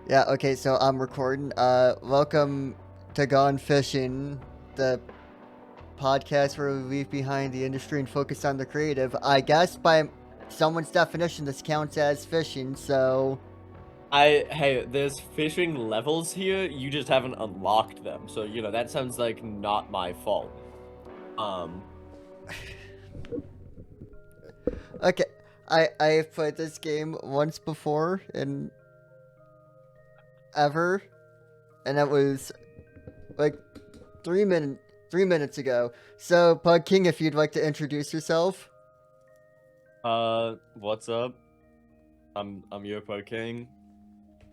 Yeah, okay, so I'm recording. Welcome to Gone Fishing, the podcast where we leave behind the industry and focus on the creative. I guess by someone's definition, this counts as fishing, so. Hey, there's fishing levels here. You just haven't unlocked them, so that sounds like not my fault. Um, Okay, I've played this game once before and ever, and it was like 3 minutes ago. So, Bug King, if you'd like to introduce yourself. what's up? I'm UFO King,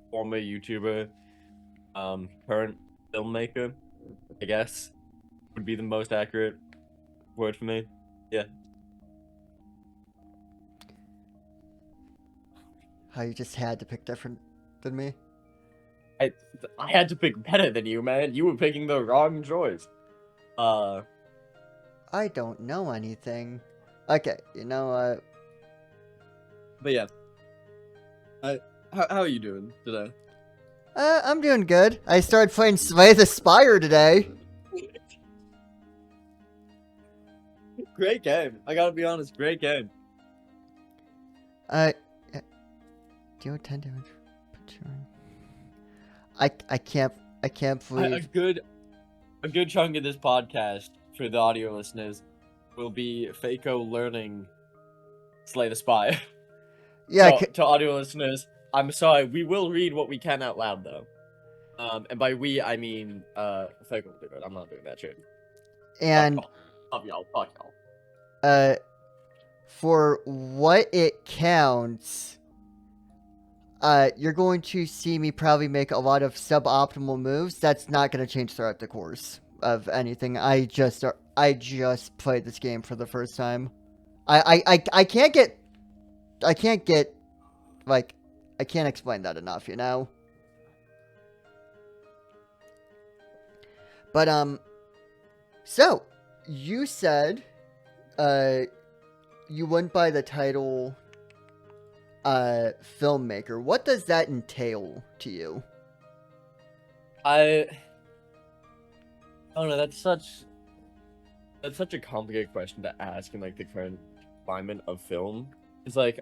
former YouTuber, current filmmaker, I guess would be the most accurate word for me. Yeah. How you just had to pick different than me. I I had to pick better than you, man. You were picking the wrong choice. Uh, I don't know anything. Okay, you know what? but yeah. How are you doing today? I'm doing good. I started playing Slay the Spire today. Great game. I gotta be honest, great game. Uh, deal 10 damage. I can't A believe. good chunk of this podcast for the audio listeners will be Fako learning Slay the Spire. Yeah, To audio listeners, I'm sorry, we will read what we can out loud though. And by we I mean Fako will do it. I'm not doing that shit. Fuck and y'all. Love y'all. Fuck y'all. uh, for what it counts, you're going to see me probably make a lot of suboptimal moves. That's not going to change throughout the course of anything. I just played this game for the first time. I can't get like I can't explain that enough, you know. But so you said uh you went by the title filmmaker. What does that entail to you? I don't know, that's such a complicated question to ask in like the current climate of film. It's like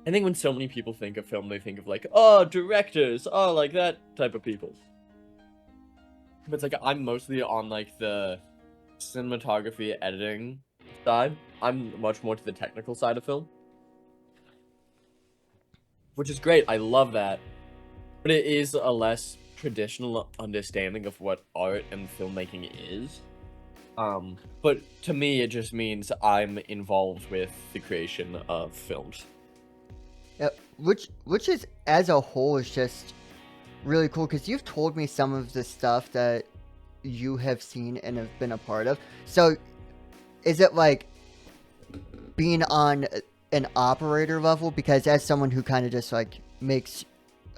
I think when so many people think of film, they think of like, oh, directors, oh, like that type of people. But it's like I'm mostly on like the cinematography editing side. I'm much more to the technical side of film, which is great. I love that. But it is a less traditional understanding of what art and filmmaking is. But to me, it just means I'm involved with the creation of films. Yeah, which is as a whole is just really cool because you've told me some of the stuff that you have seen and have been a part of. So is it like being on an operator level? Because as someone who kind of just like makes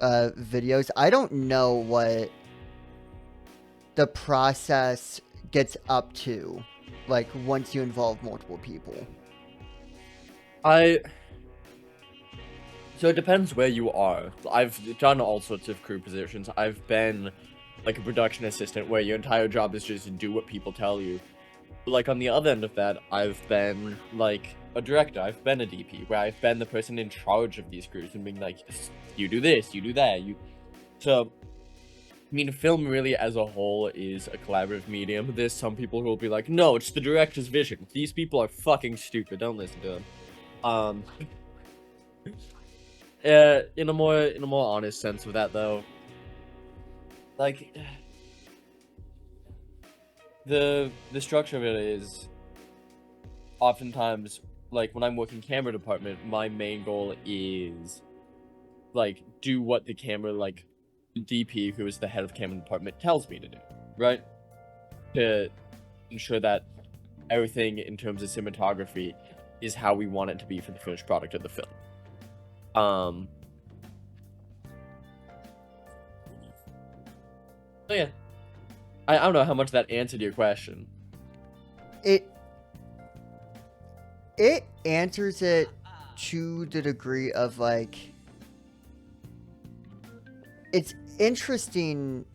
videos, I don't know what the process gets up to, like once you involve multiple people. I So it depends where you are. I've done all sorts of crew positions. I've been like a production assistant where your entire job is just to do what people tell you. But like on the other end of that, I've been like a director. I've been a DP where I've been the person in charge of these crews and being like, you do this, you do that, you. So I mean, film really as a whole is a collaborative medium. There's some people who will be like, no, it's the director's vision. These people are fucking stupid. Don't listen to them. Um, in a more honest sense of that though, like the structure of it is oftentimes like when I'm working camera department, my main goal is like do what the camera like DP, who is the head of camera department, tells me to do, right? To ensure that everything in terms of cinematography is how we want it to be for the finished product of the film. So yeah, I don't know how much that answered your question. It it answers it to the degree of like it's interesting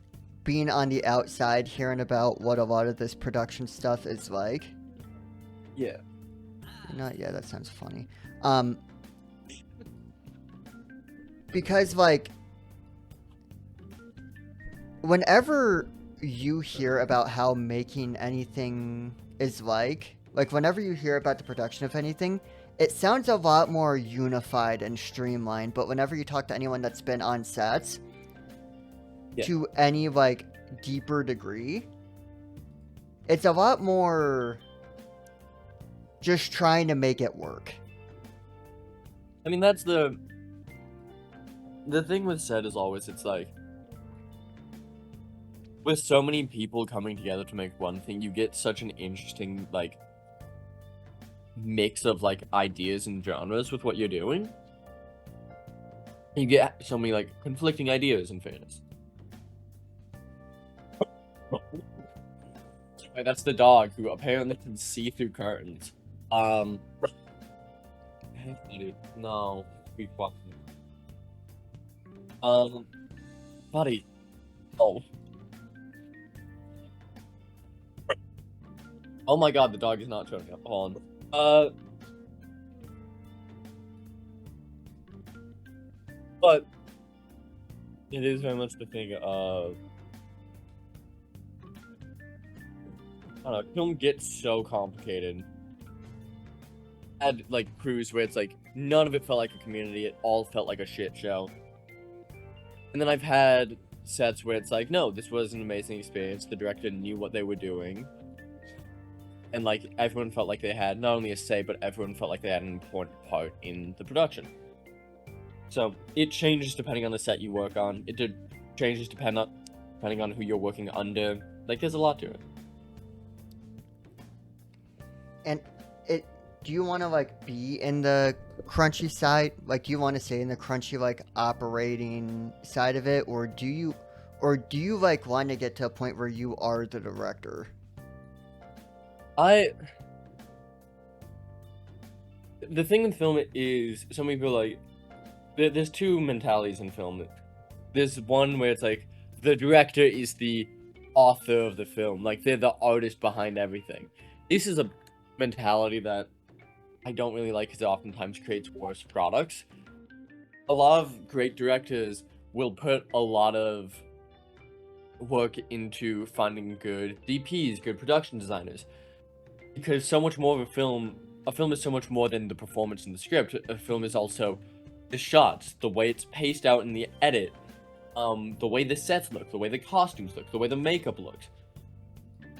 being on the outside, hearing about what a lot of this production stuff is like. Yeah. Yeah, that sounds funny. Because, like, whenever you hear about how making anything is like, whenever you hear about the production of anything, it sounds a lot more unified and streamlined, but whenever you talk to anyone that's been on sets, Yeah. to any, like, deeper degree, it's a lot more just trying to make it work. I mean, that's the thing with set is always, it's like, with so many people coming together to make one thing, you get such an interesting, like, mix of, like, ideas and genres with what you're doing. You get so many, like, conflicting ideas, in fairness. Right, that's the dog who apparently can see through curtains. Hey, buddy. No, be quiet. Buddy. Oh. Oh my god, the dog is not showing up. Hold on. But it is very much the thing of, I don't know, film gets so complicated. I had, like, crews where it's like, none of it felt like a community, it all felt like a shit show. And then I've had sets where it's like, no, this was an amazing experience, the director knew what they were doing. And, like, everyone felt like they had not only a say, but everyone felt like they had an important part in the production. So, it changes depending on the set you work on. It changes depending on who you're working under. Like, there's a lot to it. And do you want to, like, be in the crunchy side? Like, do you want to stay in the crunchy, like, operating side of it? Or do you, like, want to get to a point where you are the director? The thing with film is, some people, like, there's two mentalities in film. There's one where it's like, the director is the author of the film. Like, they're the artist behind everything. This is a mentality that I don't really like, because it oftentimes creates worse products. A lot of great directors will put a lot of work into finding good DPs, good production designers. Because so much more of a film is so much more than the performance in the script. A film is also the shots, the way it's paced out in the edit, the way the sets look, the way the costumes look, the way the makeup looks.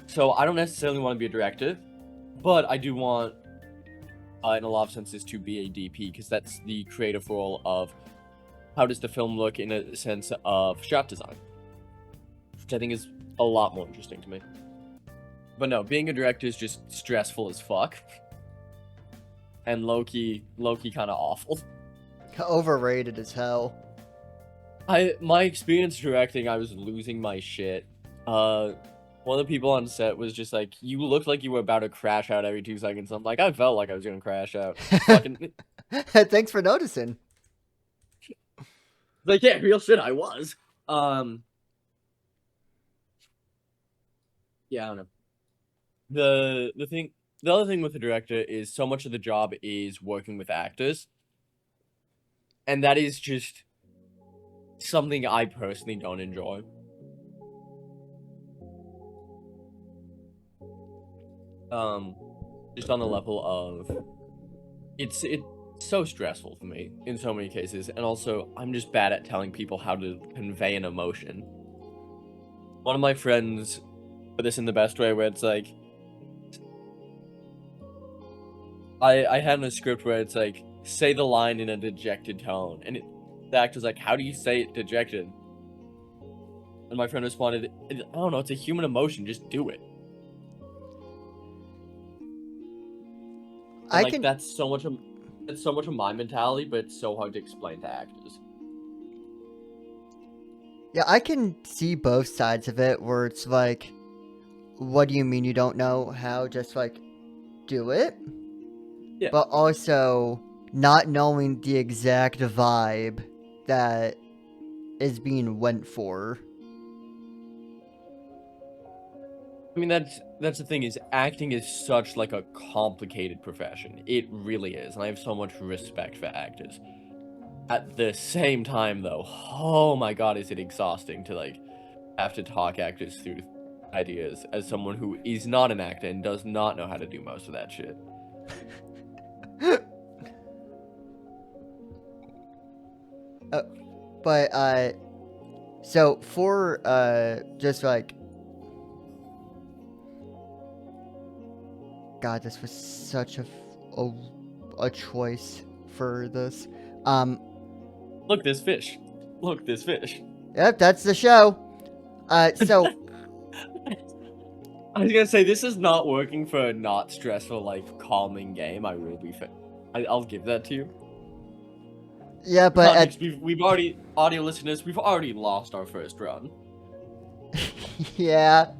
So I don't necessarily want to be a director, but I do want, in a lot of senses, to be a DP, because that's the creative role of how does the film look in a sense of shot design, which I think is a lot more interesting to me. But no, being a director is just stressful as fuck. And low-key kind of awful. Overrated as hell. My experience directing, I was losing my shit. One of the people on set was just like, you looked like you were about to crash out every 2 seconds. I'm like, I felt like I was gonna crash out. Fucking... Thanks for noticing. Like, yeah, real shit, I was. Yeah, I don't know. The other thing with the director is so much of the job is working with actors. And that is just something I personally don't enjoy. Just on the level of, it's so stressful for me in so many cases, and also I'm just bad at telling people how to convey an emotion. One of my friends put this in the best way, where it's like, I had a script where it's like, say the line in a dejected tone, and the actor's like, how do you say it dejected? And my friend responded, I don't know, it's a human emotion, just do it. And, like, that's so much of my mentality, but it's so hard to explain to actors. Yeah, I can see both sides of it, where it's like, what do you mean you don't know how? Just, like, do it? Yeah. But also, not knowing the exact vibe that is being went for. I mean, that's the thing, is acting is such like a complicated profession. It really is, and I have so much respect for actors. At the same time, though, oh my god, is it exhausting to like have to talk actors through ideas as someone who is not an actor and does not know how to do most of that shit. But so for just like, God, this was such a choice for this. Look, this fish. Look, this fish. Yep, that's the show. So I was gonna say, this is not working for a not stressful, like, calming game. I will be fair. I'll give that to you. yeah, but We've already, audio listeners, we've already lost our first run. yeah,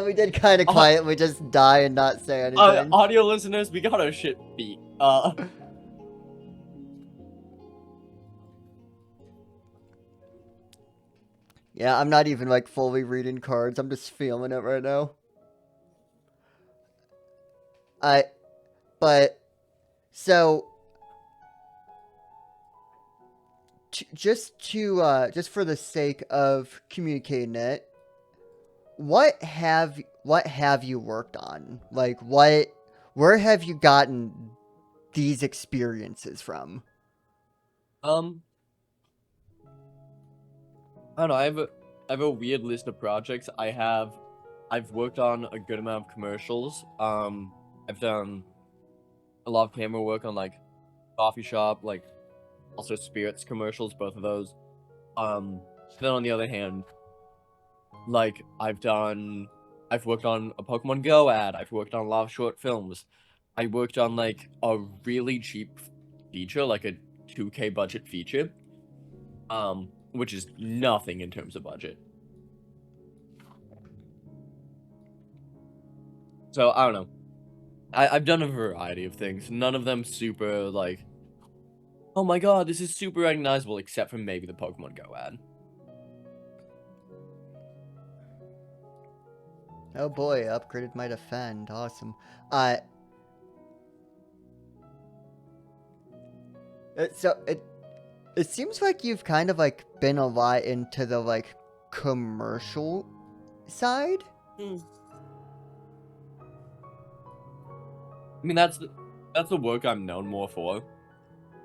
we did kind of quiet. We just die and not say anything. Audio listeners, we got our shit beat. Yeah, I'm not even like fully reading cards. I'm just feeling it right now. But so just for the sake of communicating it, what have you worked on? Like where have you gotten these experiences from? I don't know, I have a weird list of projects. I've worked on a good amount of commercials. I've done a lot of camera work on like coffee shop, like also spirits commercials, both of those. Then on the other hand, like I've worked on a Pokemon Go ad, I've worked on a lot of short films. I worked on like a really cheap feature, like a 2K budget feature. Which is nothing in terms of budget. So I don't know. I've done a variety of things. None of them super like, oh my god, this is super recognizable, except for maybe the Pokemon Go ad. Oh boy, upgraded my defend. Awesome. So it seems like you've kind of like been a lot into the like commercial side. I mean, that's the work I'm known more for,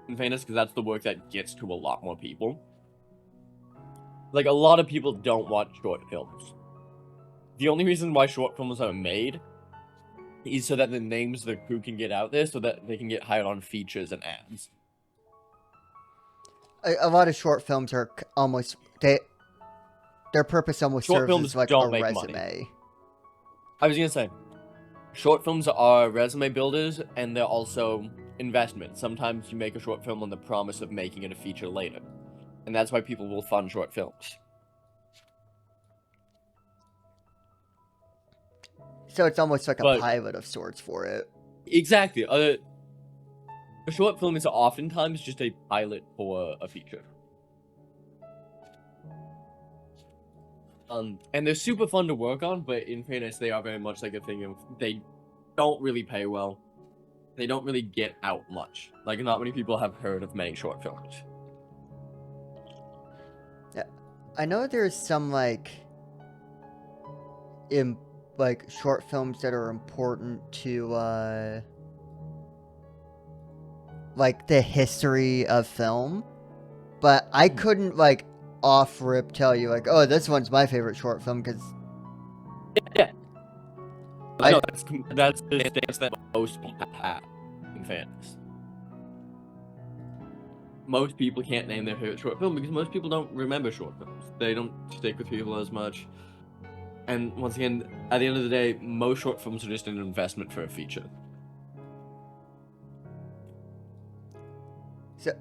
in fairness, because that's the work that gets to a lot more people. Like, a lot of people don't watch short films. The only reason why short films are made is so that the names of the crew can get out there, so that they can get hired on features and ads. A lot of short films are almost their purpose almost Short serves films as like don't a make resume. money. I was gonna say, short films are resume builders, and they're also investments. Sometimes you make a short film on the promise of making it a feature later, and that's why people will fund short films. So it's almost like a pilot of sorts for it. Exactly. A short film is oftentimes just a pilot for a feature. And they're super fun to work on, but in fairness, they are very much like a thing of, they don't really pay well. They don't really get out much. Like, not many people have heard of many short films. Yeah, I know there's some like short films that are important to like the history of film, but I couldn't like off rip tell you like, oh, this one's my favorite short film, because yeah, I know that's the stance that most people have in fans. Most people can't name their favorite short film because most people don't remember short films. They don't stick with people as much. And once again, at the end of the day, most short films are just an investment for a feature. So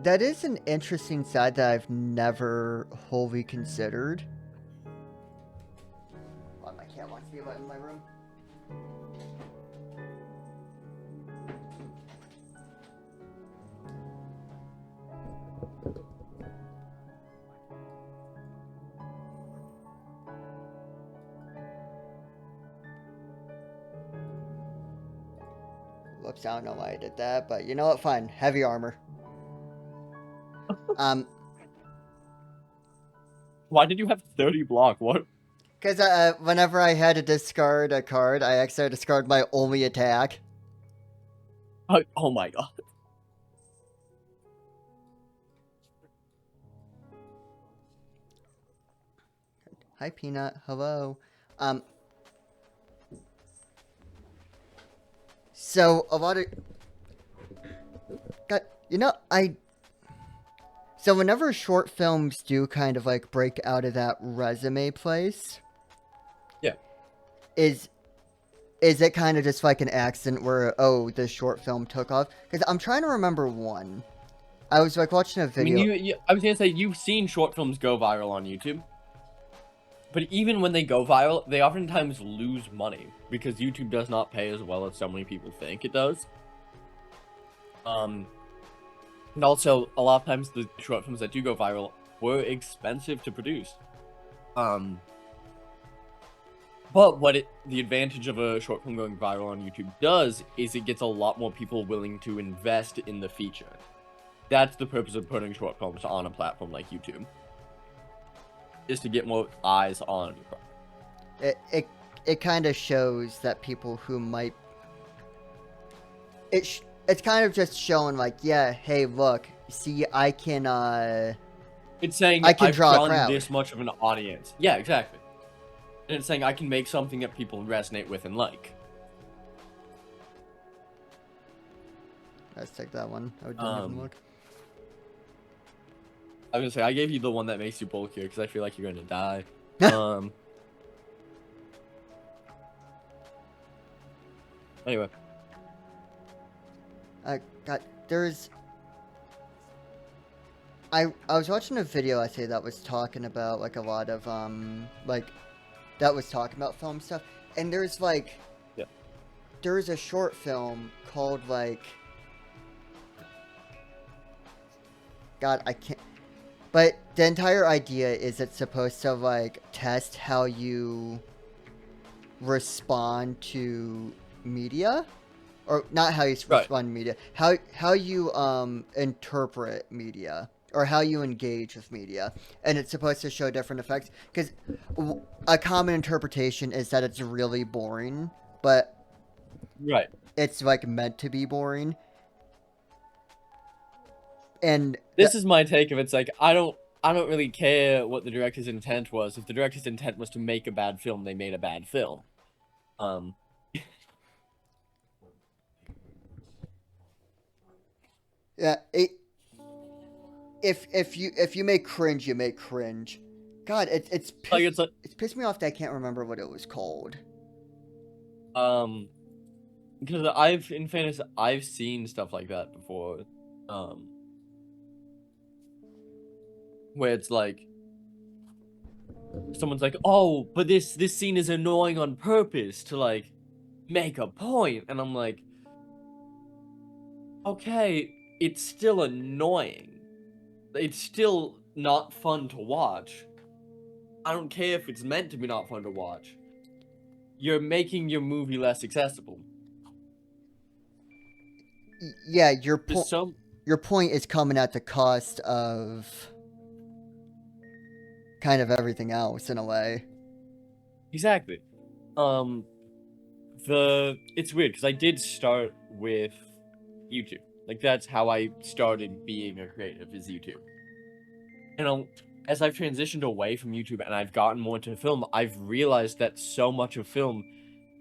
that is an interesting side that I've never wholly considered. Oh, my cat wants to be in my room. Whoops, I don't know why I did that, but you know what? Fine. Heavy armor. Why did you have 30 block? What? Because whenever I had to discard a card, I actually discard my only attack. Oh my god. Hi, Peanut. Hello. So a lot of, God, you know, so whenever short films do kind of like break out of that resume place, Yeah. is it kind of just like an accident where, oh, this short film took off? Because I'm trying to remember one. I was like watching a I mean, video. I was gonna say, you've seen short films go viral on YouTube. But even when they go viral, they oftentimes lose money because YouTube does not pay as well as so many people think it does. And also, a lot of times the short films that do go viral were expensive to produce. But the advantage of a short film going viral on YouTube does is it gets a lot more people willing to invest in the feature. That's the purpose of putting short films on a platform like YouTube, is to get more eyes on your product. It kind of shows that people who might, it's kind of just showing like, yeah, hey, look, see, I can It's saying I can I've draw a drawn crowd. this much of an audience. Yeah, exactly. And it's saying I can make something that people resonate with and like. Let's take that one. I didn't even look. I was gonna say, I gave you the one that makes you bulkier because I feel like you're gonna die. Anyway. God, there's... I was watching a video, I say, that was talking about, like, a lot of, that was talking about film stuff, and there's, like... Yeah. There's a short film called, like... God, I can't... But the entire idea is it's supposed to, like, test how you respond to media? Or not how you respond to media. How you, interpret media. Or how you engage with media. And it's supposed to show different effects. Because a common interpretation is that it's really boring. But... Right. It's, like, meant to be boring. And this is my take of it. It's like, I don't really care what the director's intent was. If the director's intent was to make a bad film, they made a bad film. Yeah, if you make cringe, you make cringe. God, it's pissed me off that I can't remember what it was called. Because in fairness, I've seen stuff like that before. Where it's like, someone's like, oh, but this scene is annoying on purpose to, like, make a point. And I'm like, okay, it's still annoying. It's still not fun to watch. I don't care if it's meant to be not fun to watch. You're making your movie less accessible. Yeah, your point is coming at the cost of kind of everything else in a way. Exactly. It's weird because I did start with YouTube. Like, that's how I started being a creative, is YouTube. And as I've transitioned away from YouTube and I've gotten more into film, I've realized that so much of film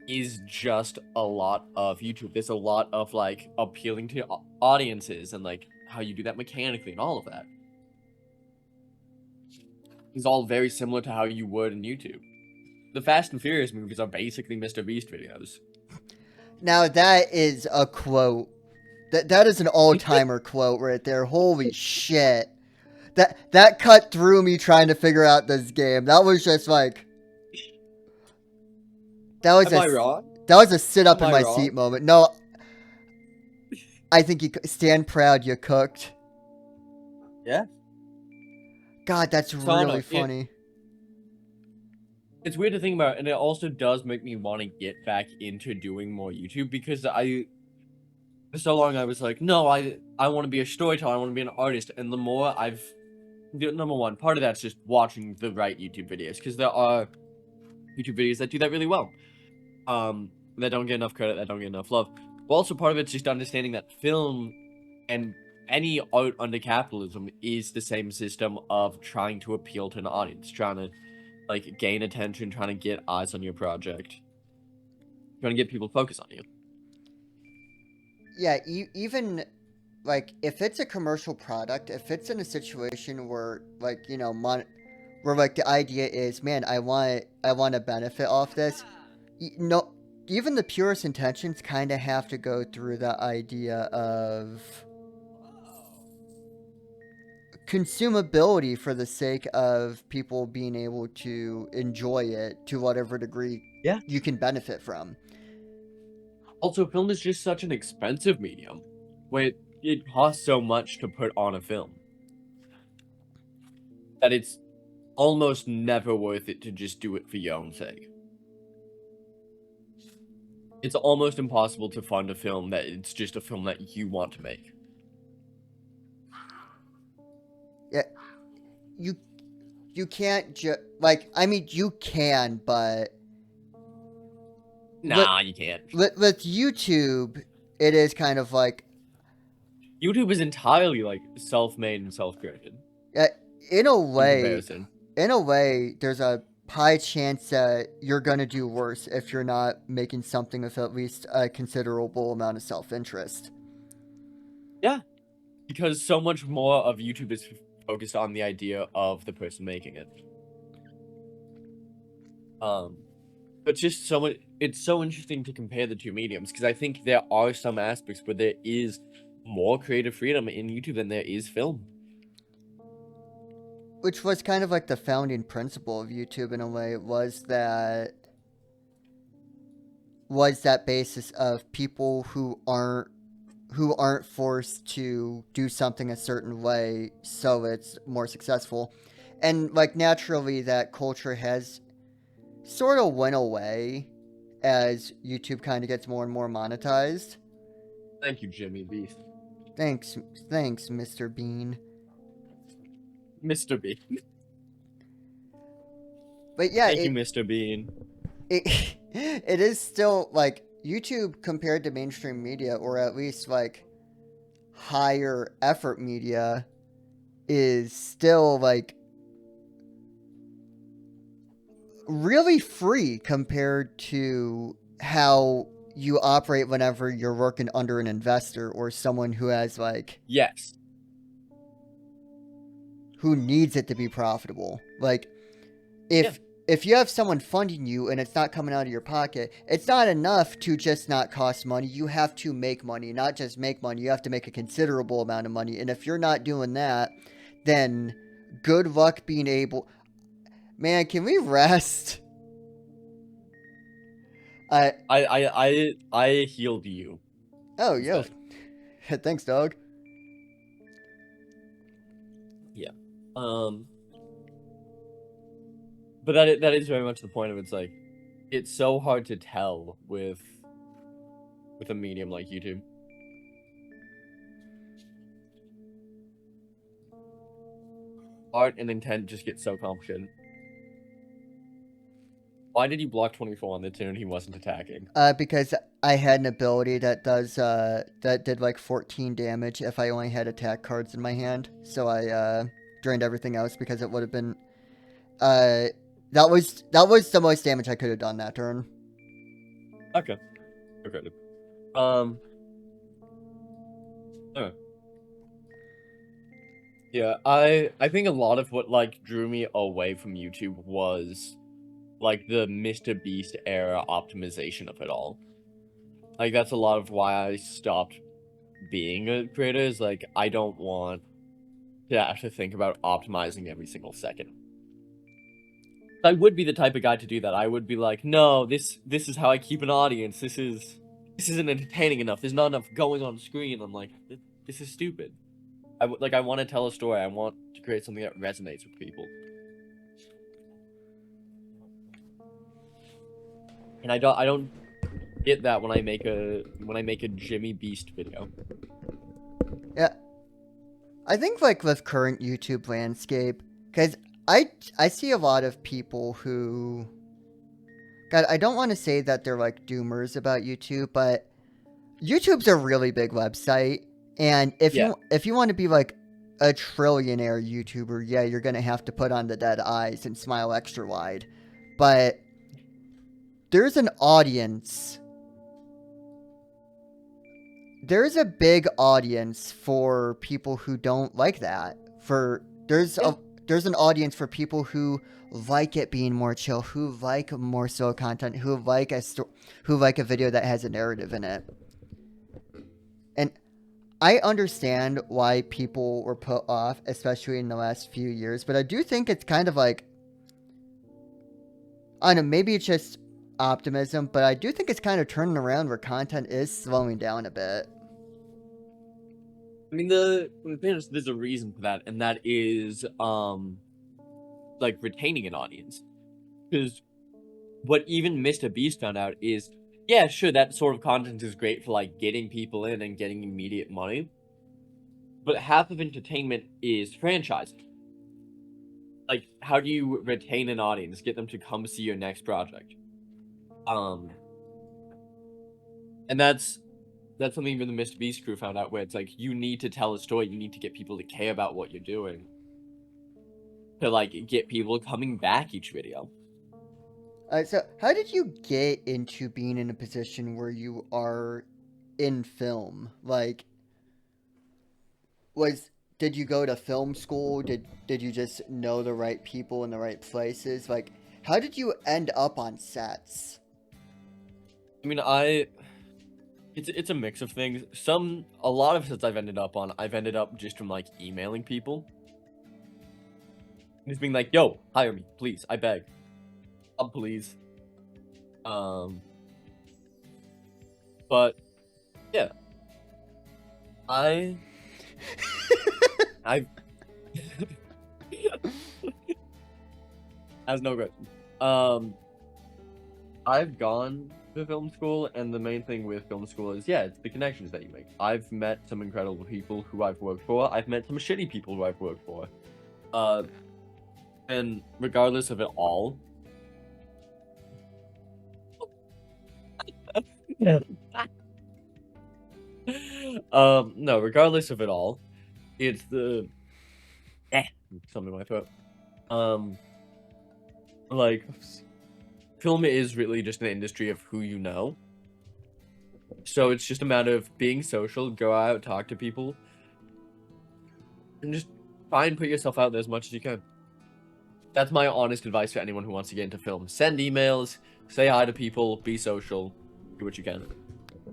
is just a lot of YouTube. There's a lot of, like, appealing to audiences and, like, how you do that mechanically and all of that. It's all very similar to how you would in YouTube. The Fast and Furious movies are basically Mr. Beast videos. Now that is a quote. That is an all-timer quote right there. Holy shit. That cut through me trying to figure out this game. That was just like... Am I wrong? That was a sit-up in my seat moment. No. I think you stand proud you cooked. Yeah. God, that's really funny. It's weird to think about, and it also does make me want to get back into doing more YouTube, because For so long I was like, no, I want to be a storyteller, I want to be an artist, and the more number one, part of that's just watching the right YouTube videos, because there are YouTube videos that do that really well. That don't get enough credit, that don't get enough love. But also part of it's just understanding that film and any art under capitalism is the same system of trying to appeal to an audience, trying to like gain attention, trying to get eyes on your project, trying to get people focused on you. Yeah, even like if it's a commercial product, if it's in a situation where like where like the idea is, man, I want to benefit off this. No, even the purest intentions kind of have to go through the idea of consumability for the sake of people being able to enjoy it to whatever degree Yeah. you can benefit from. Also, film is just such an expensive medium, where it costs so much to put on a film that it's almost never worth it to just do it for your own sake. It's almost impossible to fund a film that it's just a film that you want to make. Yeah, you can't just like, I mean, you can, but Nah, you can't. with YouTube, it is kind of like YouTube is entirely like self-made and self-created in a in way, comparison. there's a high chance that you're gonna do worse if you're not making something with at least a considerable amount of self-interest. Yeah, because so much more of YouTube is focused on the idea of the person making it. But just so much, it's so interesting to compare the two mediums, because I think there are some aspects where there is more creative freedom in YouTube than there is film. Which was kind of like the founding principle of YouTube in a way, was that basis of people who aren't forced to do something a certain way so it's more successful. And like naturally that culture has sort of went away as YouTube kind of gets more and more monetized. Thank you, Jimmy Beef. Thanks, Mr. Bean. Mr. Bean. But yeah, Thank you, Mr. Bean. it is still like YouTube compared to mainstream media, or at least like higher effort media, is still like really free compared to how you operate whenever you're working under an investor or someone who has like Yes. who needs it to be profitable. Like if you have someone funding you and it's not coming out of your pocket, it's not enough to just not cost money. You have to make money, not just make money. You have to make a considerable amount of money. And if you're not doing that, then good luck being able... Man, can we rest? I healed you. Oh, yo. Thanks, dog. Yeah. But that is very much the point of it. It's like, it's so hard to tell with a medium like YouTube. Art and intent just get so complicated. Why did you block 24 on the turn he wasn't attacking? Because I had an ability that does that did like 14 damage if I only had attack cards in my hand. So I drained everything else because it would have been that was the most damage I could have done that turn. Okay. Okay. Yeah, I think a lot of what like drew me away from YouTube was like the Mr. Beast era optimization of it all. Like that's a lot of why I stopped being a creator, is like I don't want to have to think about optimizing every single second. I would be the type of guy to do that. I would be like, no, this is how I keep an audience. This isn't entertaining enough. There's not enough going on screen. I'm like, this is stupid. I want to tell a story. I want to create something that resonates with people. And I don't get that when I make a Jimmy Beast video. Yeah, I think like with current YouTube landscape, because I see a lot of people who, God, I don't want to say that they're like doomers about YouTube, but YouTube's a really big website, and if Yeah. you want to be like a trillionaire YouTuber, yeah, you're gonna have to put on the dead eyes and smile extra wide. But there's an audience. There's a big audience for people who don't like that. There's an audience for people who like it being more chill, who like more slow content, who like a video that has a narrative in it. And I understand why people were put off, especially in the last few years, but I do think it's kind of like, I don't know, maybe it's just optimism, but I do think it's kind of turning around where content is slowing down a bit. I mean, there's a reason for that, and that is like retaining an audience. Because what even Mr. Beast found out is, yeah, sure, that sort of content is great for like getting people in and getting immediate money, but half of entertainment is franchising. Like, how do you retain an audience, get them to come see your next project? And that's something even the Mr. Beast crew found out, where it's like, you need to tell a story, you need to get people to care about what you're doing, to like get people coming back each video. So how did you get into being in a position where you are in film? Like, did you go to film school? Did you just know the right people in the right places? Like, how did you end up on sets? I mean, it's a mix of things. A lot of sets I've ended up just from like emailing people. Just being like, yo, hire me, please, I beg. Please. But yeah. I've as no question. I've gone to film school, and the main thing with film school is, yeah, it's the connections that you make. I've met some incredible people who I've worked for. I've met some shitty people who I've worked for. And regardless of it all, no, regardless of it all, it's the something in my throat. Like, film is really just an industry of who you know. So it's just a matter of being social, go out, talk to people, and just try and put yourself out there as much as you can. That's my honest advice for anyone who wants to get into film. Send emails, say hi to people, be social, do what you can.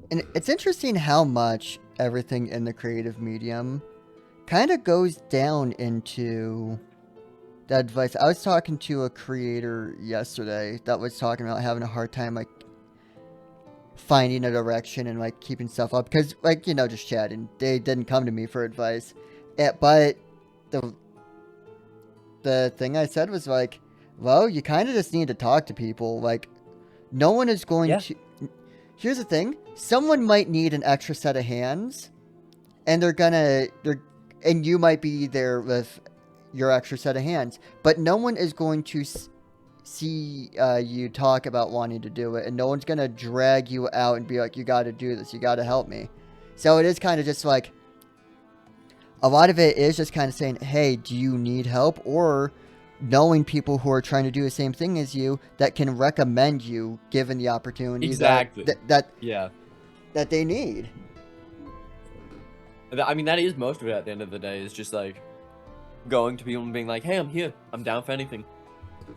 And it's interesting how much everything in the creative medium kind of goes down into that advice. I was talking to a creator yesterday that was talking about having a hard time like finding a direction and like keeping stuff up because, like, you know, just chatting. They didn't come to me for advice. But the thing I said was like, well, you kind of just need to talk to people. Like, no one is going to. Here's the thing: someone might need an extra set of hands, and and you might be there with your extra set of hands, but no one is going to see you talk about wanting to do it, and no one's going to drag you out and be like, you got to do this, you got to help me. So it is kind of just like, a lot of it is just kind of saying, hey, do you need help? Or knowing people who are trying to do the same thing as you that can recommend you given the opportunity that they need. I mean, that is most of it at the end of the day, is just like going to people and being like, hey, I'm here, I'm down for anything.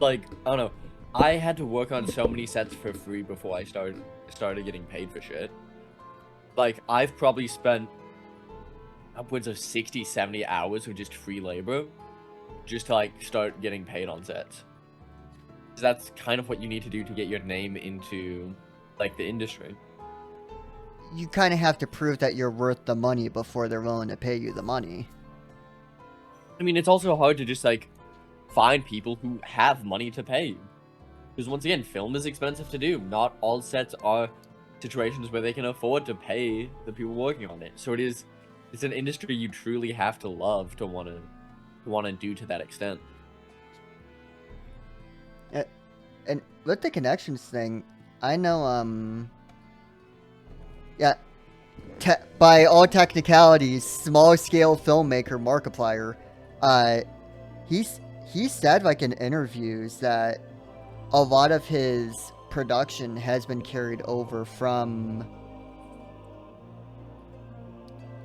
Like, I don't know, I had to work on so many sets for free before I started getting paid for shit. Like, I've probably spent upwards of 60-70 hours with just free labor just to like start getting paid on sets. So that's kind of what you need to do to get your name into like the industry. You kind of have to prove that you're worth the money before they're willing to pay you the money. I mean, it's also hard to just like find people who have money to pay you, because once again, film is expensive to do. Not all sets are situations where they can afford to pay the people working on it. So it's an industry you truly have to love to want to do to that extent. And with the connections thing, I know, yeah, by all technicalities, small-scale filmmaker Markiplier, he said, like, in interviews that a lot of his production has been carried over from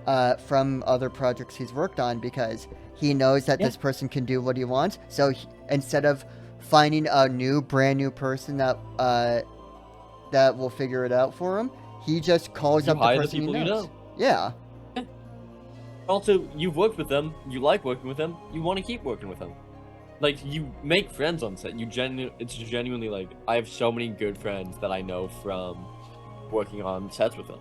other projects he's worked on, because he knows that this person can do what he wants. So instead of finding a brand new person that will figure it out for him, he just calls up the person he knows. Yeah. Also, you've worked with them, you like working with them, you want to keep working with them. Like, you make friends on set. It's genuinely, like, I have so many good friends that I know from working on sets with them.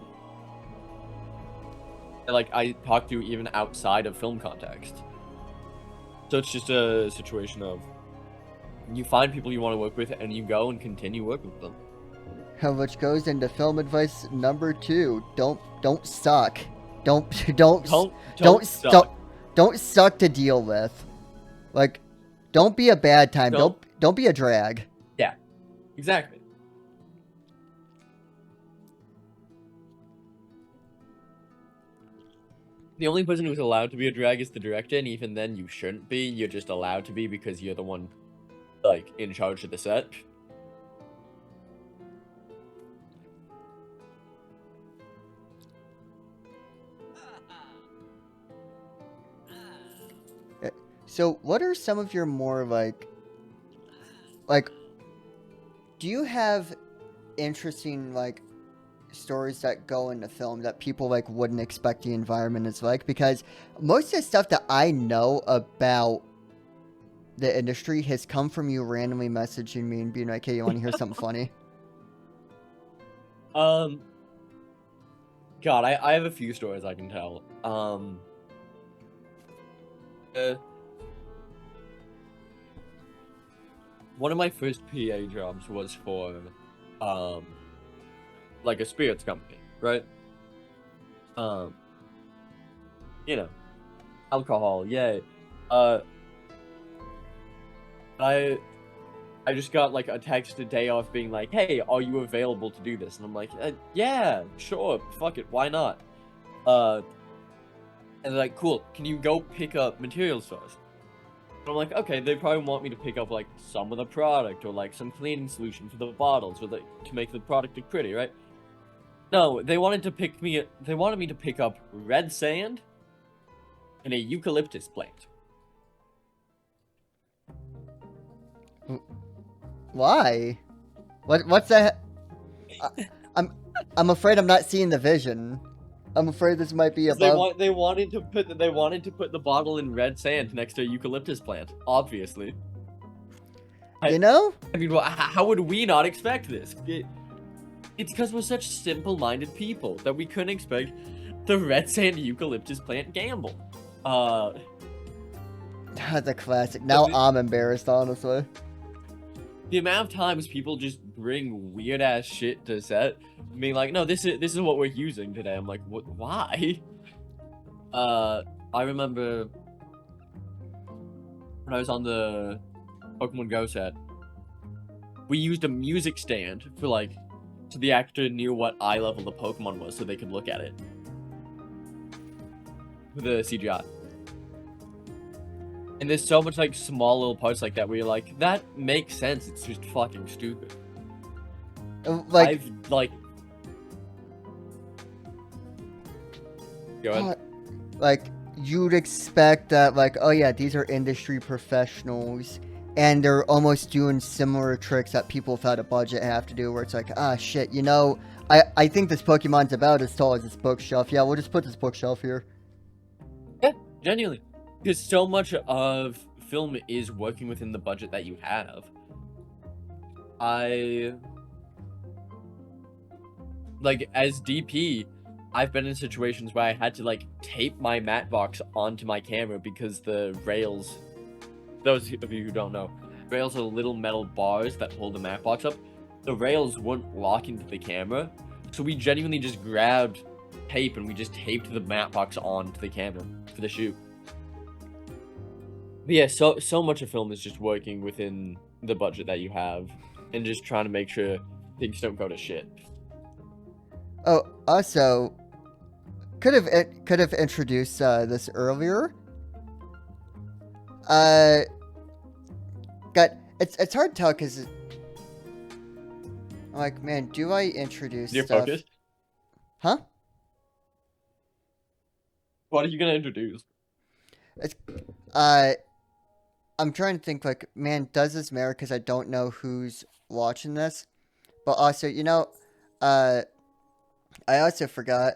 And, like, I talk to even outside of film context. So it's just a situation of you find people you want to work with and you go and continue working with them. Which goes into film advice number 2. Don't suck. Don't suck to deal with. Like, don't be a bad time. Don't be a drag. Yeah, exactly. The only person who's allowed to be a drag is the director, and even then you shouldn't be. You're just allowed to be because you're the one, like, in charge of the set. So, what are some of your more, like, do you have interesting, like, stories that go into film that people, like, wouldn't expect the environment is like? Because most of the stuff that I know about the industry has come from you randomly messaging me and being like, hey, you want to hear something funny? God, I have a few stories I can tell. One of my first PA jobs was for, like, a spirits company, right? You know, alcohol, yay. I just got, like, a text a day off being like, hey, are you available to do this? And I'm like, yeah, sure, fuck it, why not? And they're like, cool, can you go pick up materials first? And I'm like, okay, they probably want me to pick up, like, some of the product, or, like, some cleaning solution for the bottles, or, like, to make the product look pretty, right? No, they wanted me to pick up red sand and a eucalyptus plant. Why? What's that? I'm afraid I'm not seeing the vision. I'm afraid this might be above. They wanted to put the bottle in red sand next to a eucalyptus plant. Obviously. You know? I mean, how would we not expect this? It's because we're such simple-minded people that we couldn't expect the red sand eucalyptus plant gamble. That's a classic. Now I'm embarrassed, honestly. The amount of times people just bring weird-ass shit to set, being like, no, this is what we're using today. I'm like, what? Why? I remember when I was on the Pokemon Go set, we used a music stand for, like, so the actor knew what eye level the Pokemon was so they could look at it. With the CGI. And there's so much, like, small little parts like that where you're like, that makes sense, it's just fucking stupid. Like, Go ahead. Like, you'd expect that, like, oh yeah, these are industry professionals, and they're almost doing similar tricks that people without a budget have to do, where it's like, ah, shit, you know, I think this Pokemon's about as tall as this bookshelf. Yeah, we'll just put this bookshelf here. Yeah, genuinely. Because so much of film is working within the budget that you have. Like, as DP, I've been in situations where I had to, like, tape my matte box onto my camera because the rails, those of you who don't know, rails are little metal bars that hold the matte box up. The rails wouldn't lock into the camera, So we genuinely just grabbed tape and we just taped the matte box onto the camera for the shoot. But yeah, so much of film is just working within the budget that you have and just trying to make sure things don't go to shit. Oh, also, could have introduced this earlier. It's hard to tell because I'm like, man, do I introduce You're stuff? focused? Huh? What are you gonna introduce? It's I'm trying to think, like, man, does this matter? Because I don't know who's watching this. But also, I also forgot,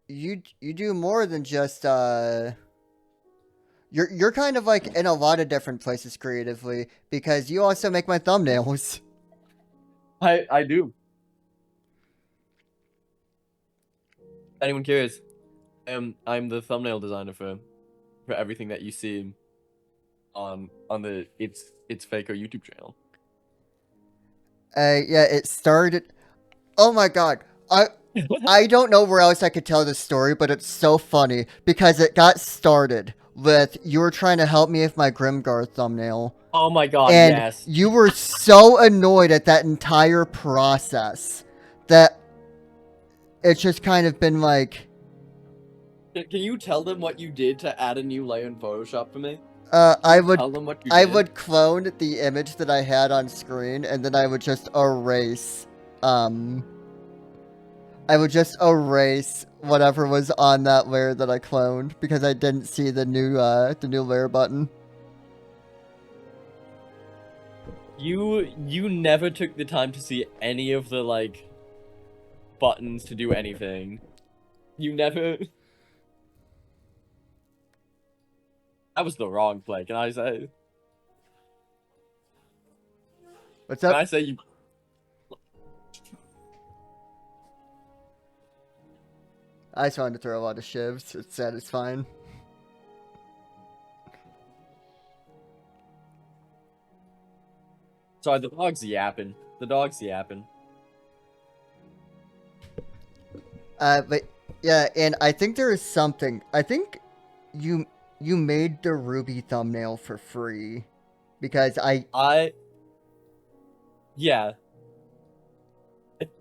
you do more than just, you're kind of, like, in a lot of different places creatively, because you also make my thumbnails. I do. Anyone curious? I'm the thumbnail designer for everything that you see on the It's Faker YouTube channel. Yeah, it started. Oh my god, I don't know where else I could tell this story, but it's so funny because it got started with you were trying to help me with my Grimgar thumbnail. Oh my god, And yes. you were so annoyed at that entire process that it's just kind of been like, Can you tell them what you did to add a new layer in Photoshop for me? I Tell them what you I did? would clone the image that I had on screen, and then I would just erase, whatever was on that layer that I cloned, because I didn't see the new layer button. You never took the time to see any of the, like, buttons to do anything. You never... That was the wrong play, can I say? What's Can up? I say you... I just wanted to throw a lot of shivs. It's satisfying. Sorry, the dog's yapping. The dog's yapping. But yeah, and I think there is something. I think you made the Ruby thumbnail for free because Yeah.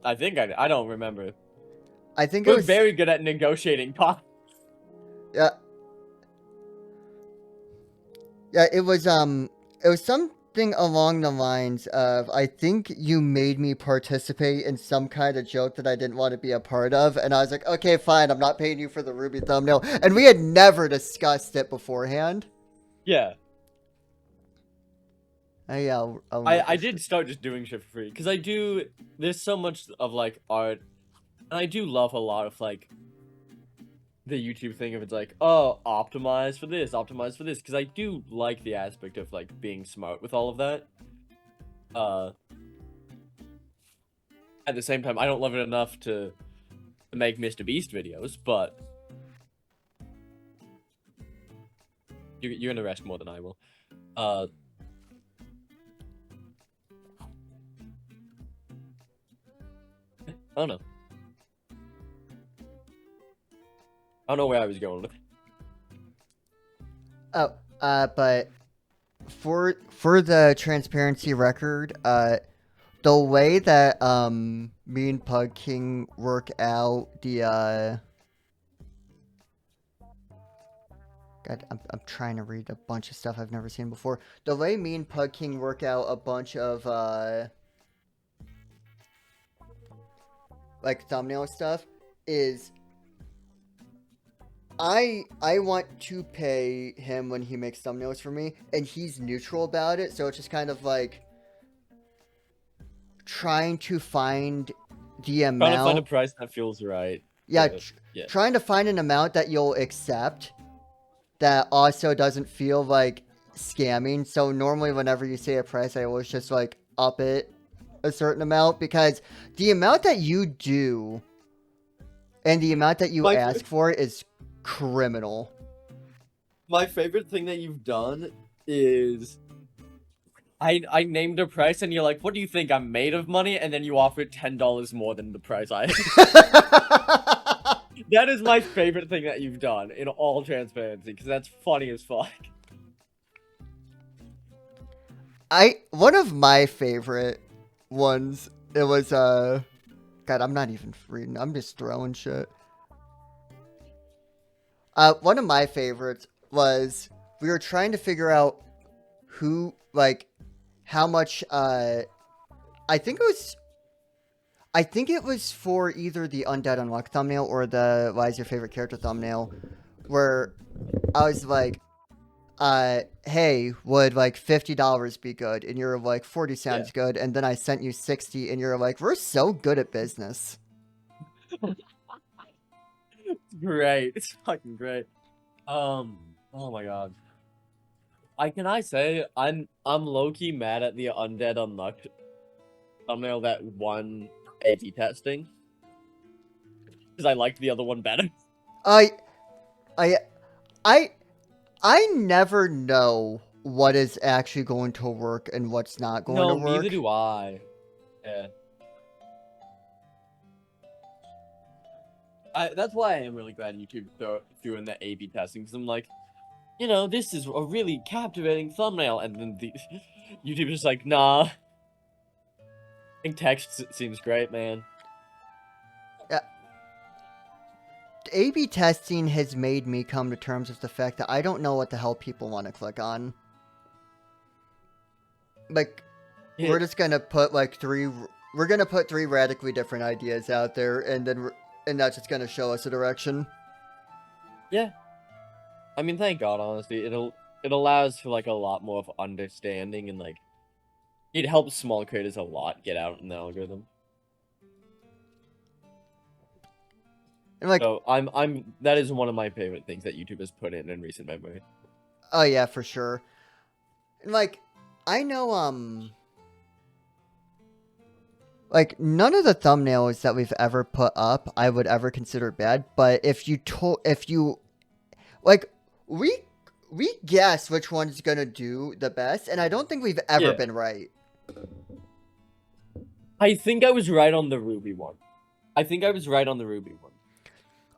I think I don't remember. I think it We're was very good at negotiating costs. yeah. Yeah, it was something along the lines of, I think you made me participate in some kind of joke that I didn't want to be a part of, and I was like, okay, fine, I'm not paying you for the Ruby thumbnail, and we had never discussed it beforehand. Yeah. Yeah, I did start just doing shit for free because there's so much of, like, art, and I do love a lot of, like, the YouTube thing of it's like, oh, optimize for this, because I do like the aspect of, like, being smart with all of that. At the same time, I don't love it enough to make Mr. Beast videos, but you're gonna rest more than I will. I don't know. I don't know where I was going with it. Oh, but for the transparency record, the way that me and Pug King work out the God, I'm trying to read a bunch of stuff I've never seen before. The way me and Pug King work out a bunch of like thumbnail stuff is I want to pay him when he makes thumbnails for me, and he's neutral about it, so it's just kind of like trying to find the amount. Trying to find a price that feels right. Yeah, yeah. Trying to find an amount that you'll accept that also doesn't feel like scamming. So normally whenever you say a price, I always just like up it a certain amount, because the amount that you do and the amount that you ask for is criminal. My favorite thing that you've done is I named a price, and you're like, "What do you think? I'm made of money?" And then you offer it $10 more than the price I. That is my favorite thing that you've done in all transparency, because that's funny as fuck. One of my favorite ones, it was God, I'm not even reading, I'm just throwing shit. One of my favorites was we were trying to figure out who, like, how much, I think it was for either the Undead Unlock thumbnail or the Why is your favorite character thumbnail, where I was like, hey, would like $50 be good? And you're like, 40 sounds good. And then I sent you 60 and you're like, we're so good at business. It's great. It's fucking great. Oh my god. Can I say I'm low-key mad at the Undead Unlocked thumbnail that won A/B testing. Because I liked the other one better. I never know what is actually going to work and what's not going to work. No, neither do I. Yeah. That's why I am really glad YouTube threw in the A/B testing, because I'm like, you know, this is a really captivating thumbnail, and then the YouTube is like, nah. I think text seems great, man. A/B testing has made me come to terms with the fact that I don't know what the hell people want to click on. Like, we're just gonna put like we're gonna put 3 radically different ideas out there, and that's just gonna show us a direction. Yeah. I mean, thank God, honestly. It allows for like a lot more of understanding, and like it helps small creators a lot get out in the algorithm. And like, so that is one of my favorite things that YouTube has put in recent memory. Oh yeah, for sure. And like, I know like, none of the thumbnails that we've ever put up I would ever consider bad, but if you like, we guess which one's gonna do the best, and I don't think we've ever been right. I think I was right on the Ruby one.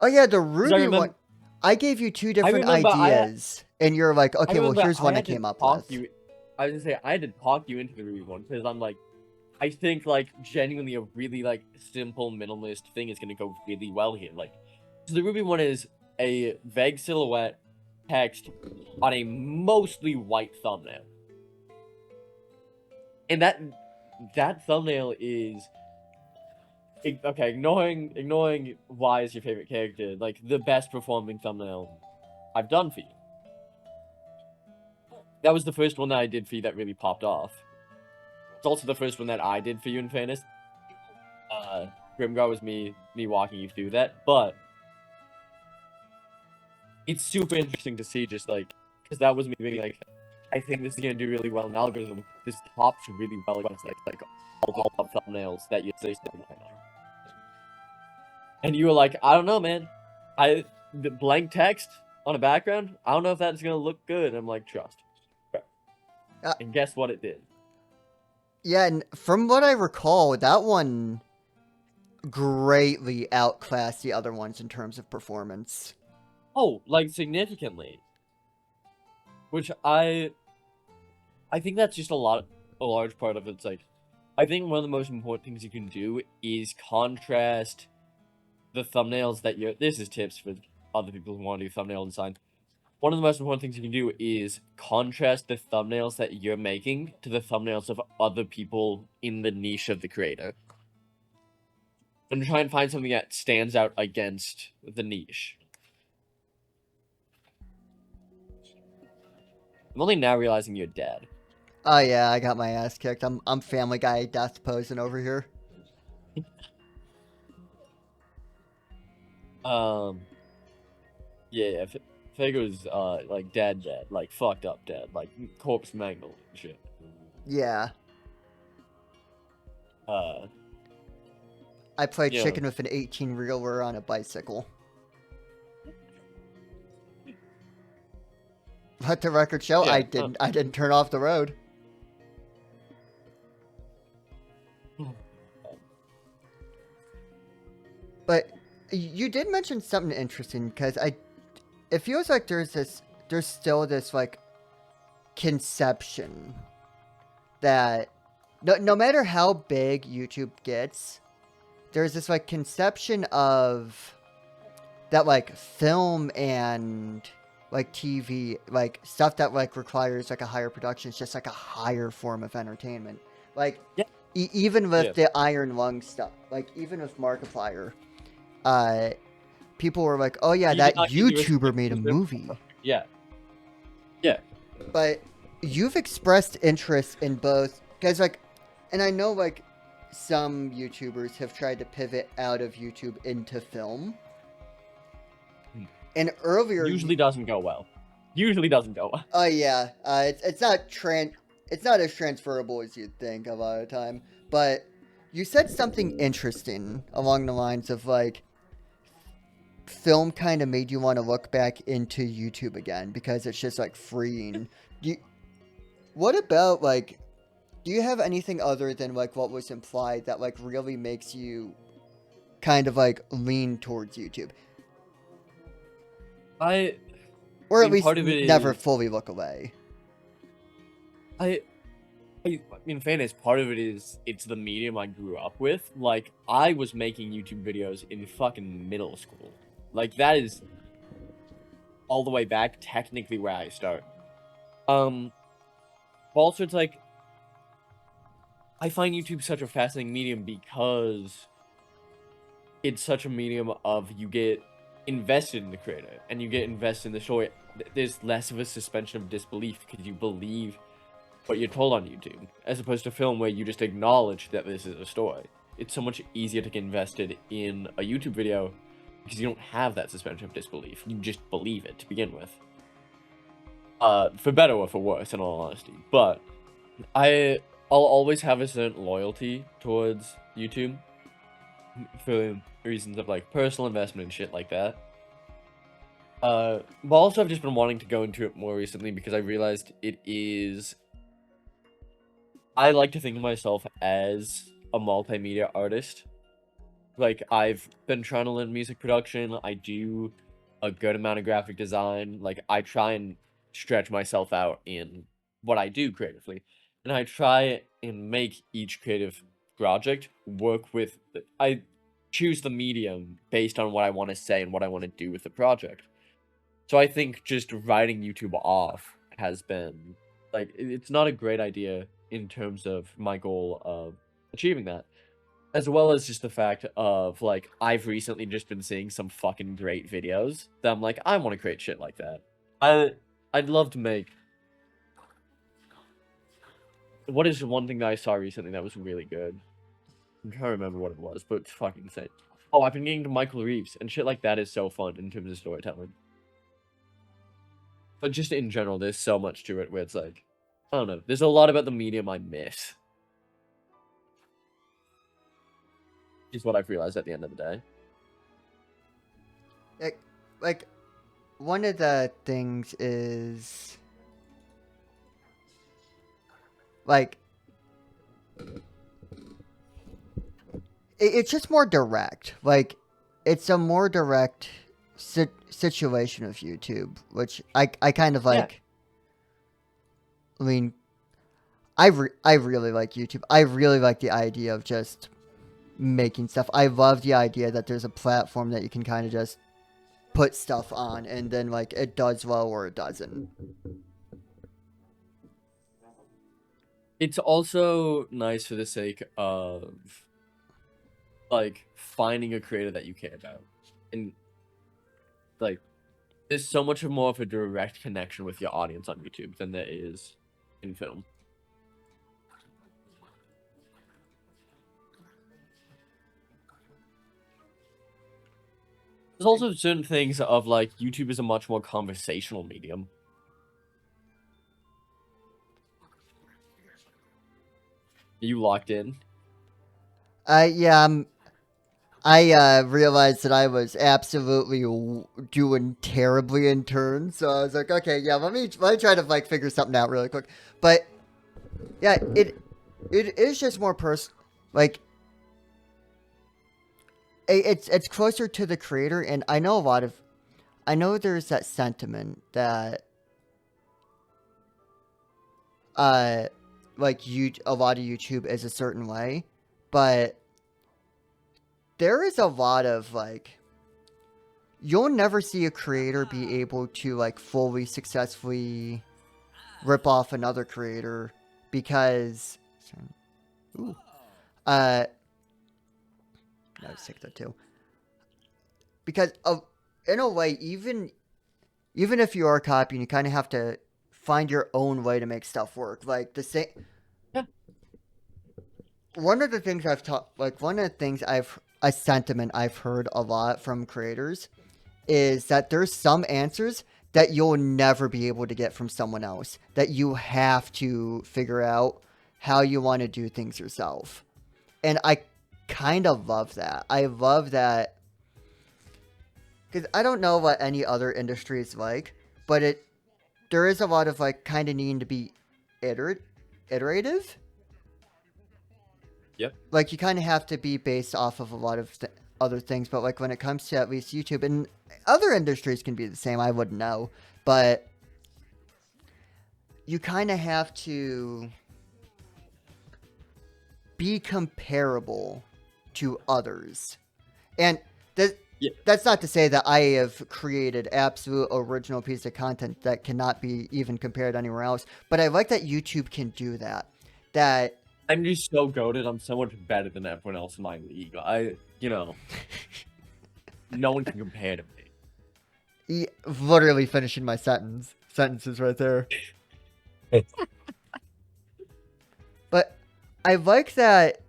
Oh yeah, the Ruby one. I gave you 2 different ideas, and you're like, okay, well, here's one I came up with. I was gonna say, I had to talk you into the Ruby one, because I'm like, I think, like, genuinely a really, like, simple minimalist thing is gonna go really well here. Like, so the Ruby one is a vague silhouette text on a mostly white thumbnail. And that thumbnail is, okay, ignoring why is your favorite character, like, the best performing thumbnail I've done for you. That was the first one that I did for you that really popped off. It's also the first one that I did for you, in fairness. Grimgar was me walking you through that, but it's super interesting to see, just like, because that was me being like, I think this is gonna do really well in algorithm. This pops really well against like all thumbnails that you say. And you were like, I don't know, man. The blank text on a background, I don't know if that's gonna look good. And I'm like, trust. And guess what it did? Yeah, and from what I recall, that one greatly outclassed the other ones in terms of performance. Oh, like, significantly. Which I think that's just a large part of it. It's like, I think one of the most important things you can do is contrast the thumbnails that this is tips for other people who want to do thumbnail design. One of the most important things you can do is contrast the thumbnails that you're making to the thumbnails of other people in the niche of the creator. And try and find something that stands out against the niche. I'm only now realizing you're dead. Oh yeah, I got my ass kicked. I'm Family Guy death posing over here. Yeah, Fago's, like, dead, like, fucked up dead, like, corpse mangled and shit. Yeah. I played chicken with an 18-reeler on a bicycle. Let the record show, I didn't turn off the road. You did mention something interesting because it feels like there's still this like conception that no matter how big YouTube gets, there's this like conception of that like film and like TV, like stuff that like requires like a higher production is just like a higher form of entertainment. Like Yeah. even with Yeah. the Iron Lung stuff, like even with Markiplier, uh, people were like, "Oh yeah, You did that not get the YouTuber made a respect. movie." Yeah. Yeah. But you've expressed interest in both, because like, and I know like some YouTubers have tried to pivot out of YouTube into film. And earlier, Usually doesn't go well. Usually doesn't go well. oh yeah, it's not as transferable as you'd think a lot of the time. But you said something interesting along the lines of like film kind of made you want to look back into YouTube again because it's just like freeing. What about like, do you have anything other than like what was implied that like really makes you kind of like lean towards YouTube? Or at mean, least part of it never is- fully look away. I in fairness, part of it is it's the medium I grew up with. Like, I was making YouTube videos in fucking middle school. Like, that is all the way back, technically, where I start. But also, it's like, I find YouTube such a fascinating medium because it's such a medium of you get invested in the creator and you get invested in the story. There's less of a suspension of disbelief because you believe what you're told on YouTube, as opposed to film where you just acknowledge that this is a story. It's so much easier to get invested in a YouTube video because you don't have that suspension of disbelief. You just believe it to begin with. For better or for worse, in all honesty. But I'll always have a certain loyalty towards YouTube for reasons of like personal investment and shit like that. But also I've just been wanting to go into it more recently because I realized it is... I like to think of myself as a multimedia artist. Like, I've been trying to learn music production. I do a good amount of graphic design. Like, I try and stretch myself out in what I do creatively. And I try and make each creative project work with... I choose the medium based on what I want to say and what I want to do with the project. So I think just writing YouTube off has been... like, it's not a great idea in terms of my goal of achieving that. As well as just the fact of, like, I've recently just been seeing some fucking great videos that I'm like, I want to create shit like that. I'd love to make... What is one thing that I saw recently that was really good? I'm trying to remember what it was, but it's fucking insane. Oh, I've been getting to Michael Reeves, and shit like that is so fun in terms of storytelling. But just in general, there's so much to it where it's like, I don't know, there's a lot about the medium I miss. Is what I've realized at the end of the day. Like one of the things is like it's just more direct. Like it's a more direct situation of YouTube, which I kind of like. I mean, I really like YouTube. I really like the idea of just making stuff. I love the idea that there's a platform that you can kind of just put stuff on and then like it does well or it doesn't. It's also nice for the sake of like finding a creator that you care about. And like there's so much more of a direct connection with your audience on YouTube than there is in film. There's also certain things of like YouTube is a much more conversational medium. Are you locked in? Yeah, I realized that I was absolutely doing terribly in turn, so I was like, okay, yeah, let me try to like figure something out really quick. But yeah, it is just more like it's closer to the creator, and I know there's that sentiment that uh like a lot of YouTube is a certain way, but there is a lot of like you'll never see a creator be able to like fully successfully rip off another creator because ooh uh no, let's take that too. Because of in a way, even if you are copying, you kind of have to find your own way to make stuff work. Like the same. Yeah. One of the things I've taught, like one of the things I've a sentiment I've heard a lot from creators is that there's some answers that you'll never be able to get from someone else. That you have to figure out how you want to do things yourself. And I kind of love that. I love that because I don't know what any other industry is like, but there is a lot of like kind of needing to be iterative. Yep. Like you kind of have to be based off of a lot of other things, but like when it comes to at least YouTube and other industries can be the same. I wouldn't know, but you kind of have to be comparable to others, and that's not to say that I have created absolute original piece of content that cannot be even compared anywhere else. But I like that YouTube can do that. That I'm just so goated. I'm so much better than everyone else in my league. No one can compare to me. Literally finishing my sentences right there. But I like that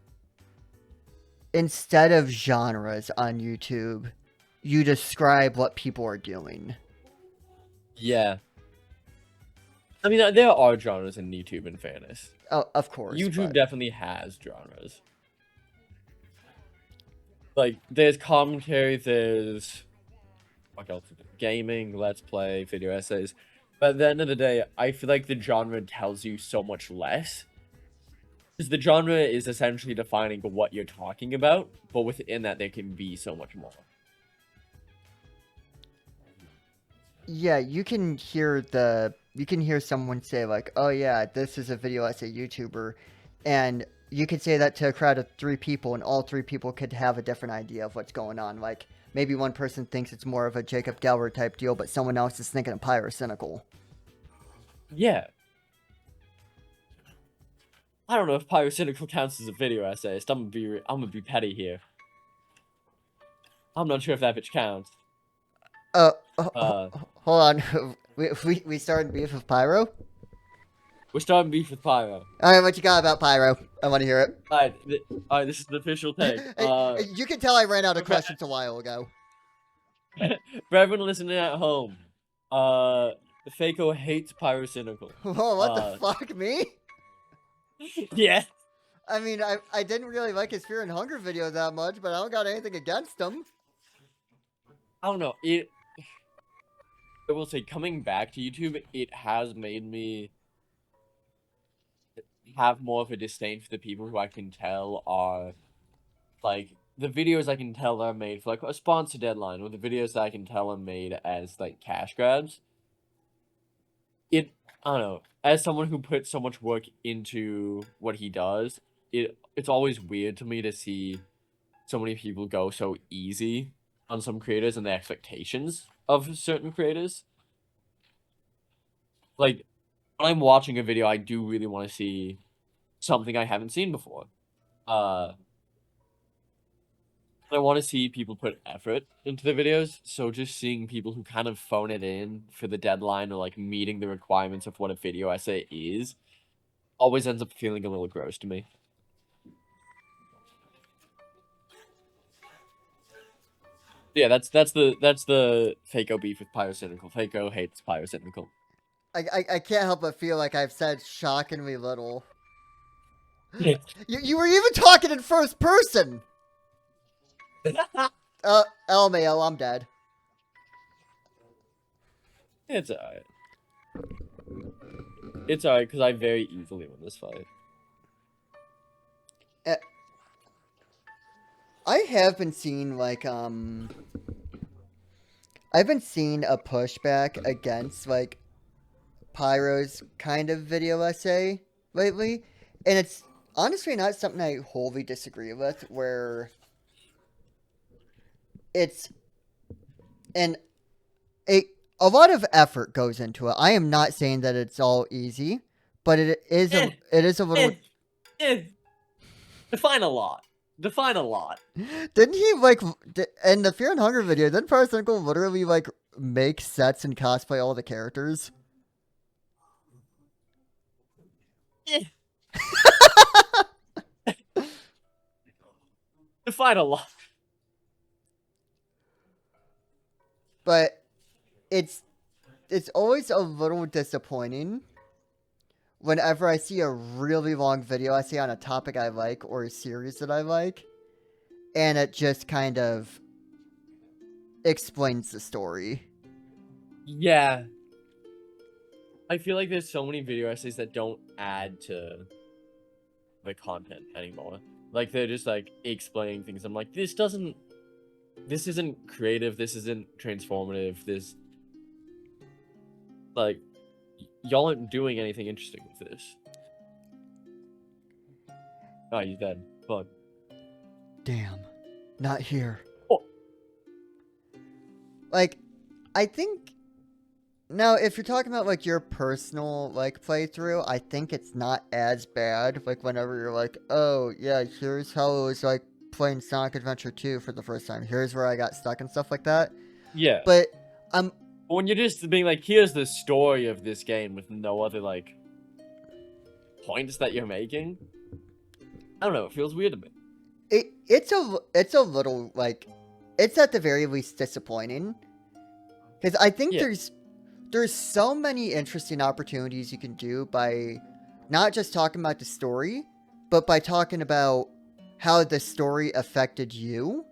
instead of genres on YouTube, you describe what people are doing. Yeah. I mean, there are genres in YouTube, in fairness. Oh, of course. YouTube definitely has genres. Like, there's commentary, there's... what else? Gaming, let's play, video essays. But at the end of the day, I feel like the genre tells you so much less. Because the genre is essentially defining what you're talking about, but within that, there can be so much more. Yeah, you can hear someone say like, "Oh yeah, this is a video essay YouTuber," and you could say that to a crowd of 3 people, and all 3 people could have a different idea of what's going on. Like maybe one person thinks it's more of a Jacob Geller type deal, but someone else is thinking of Pyrocynical. Yeah. I don't know if Pyrocynical counts as a video essayist. I'm gonna be petty here. I'm not sure if that bitch counts. Hold on. we started beef with Pyro? We're starting beef with Pyro. Alright, what you got about Pyro? I want to hear it. Alright, this is the official take. You can tell I ran out of questions a while ago. For everyone listening at home, Faco hates Pyrocynical. Whoa, what the fuck, me? Yeah. I mean, I didn't really like his Fear and Hunger video that much, but I don't got anything against him. I don't know. I will say, coming back to YouTube, it has made me have more of a disdain for the people who I can tell are, like, the videos I can tell are made for, like, a sponsor deadline, or the videos that I can tell are made as, like, cash grabs. I don't know, as someone who puts so much work into what he does, it's always weird to me to see so many people go so easy on some creators and the expectations of certain creators. Like, when I'm watching a video, I do really want to see something I haven't seen before. I want to see people put effort into the videos, so just seeing people who kind of phone it in for the deadline or, like, meeting the requirements of what a video essay is always ends up feeling a little gross to me. Yeah, that's the Faco beef with Pyrocynical. Faco hates Pyrocynical. I can't help but feel like I've said shockingly little. You were even talking in first person! LMAO, I'm dead. It's alright. It's alright, because I very easily win this fight. I have been seeing like I've been seeing a pushback against like Pyro's kind of video essay lately, and it's honestly not something I wholly disagree with. Where it's and a a lot of effort goes into it. I am not saying that it's all easy, but Eh, it is a little. eh, eh. Define a lot. Define a lot. Didn't he like in the Fear and Hunger video? Didn't Parasitical literally like make sets and cosplay all the characters? Eh. Define a lot. But it's always a little disappointing whenever I see a really long video I see on a topic I like or a series that I like, and it just kind of explains the story. Yeah. I feel like there's so many video essays that don't add to the content anymore. Like, they're just, like, explaining things. I'm like, this isn't creative, this isn't transformative, this... Like, y'all aren't doing anything interesting with this. Oh, he's dead. Fuck. Damn. Not here. Oh. Like, I think... Now, if you're talking about, like, your personal, like, playthrough, I think it's not as bad. Like, whenever you're like, oh, yeah, here's how it was, like, playing Sonic Adventure 2 for the first time. Here's where I got stuck and stuff like that. Yeah. But, when you're just being like, here's the story of this game with no other, like, points that you're making, I don't know, it feels weird to me. it's a little, like, it's at the very least disappointing. Because I think there's so many interesting opportunities you can do by not just talking about the story, but by talking about how the story affected you.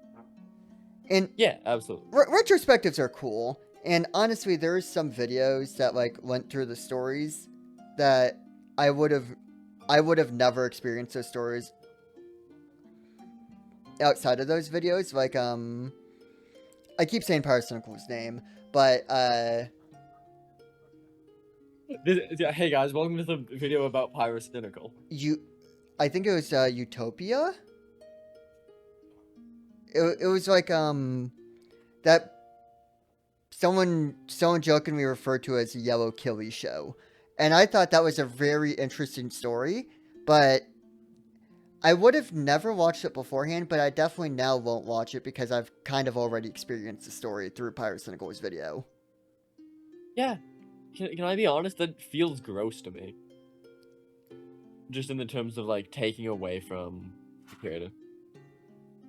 And yeah, absolutely. Retrospectives are cool. And honestly, there's some videos that like went through the stories that I would have never experienced those stories outside of those videos. Like I keep saying Parasynical's name, but hey guys, welcome to the video about Pyrocynical. I think it was Utopia. It was like that someone jokingly referred to as a Yellow Killy show, and I thought that was a very interesting story, but I would have never watched it beforehand, but I definitely now won't watch it because I've kind of already experienced the story through Pyrocynical's video. Yeah. Can I be honest? That feels gross to me. Just in the terms of, like, taking away from the creator.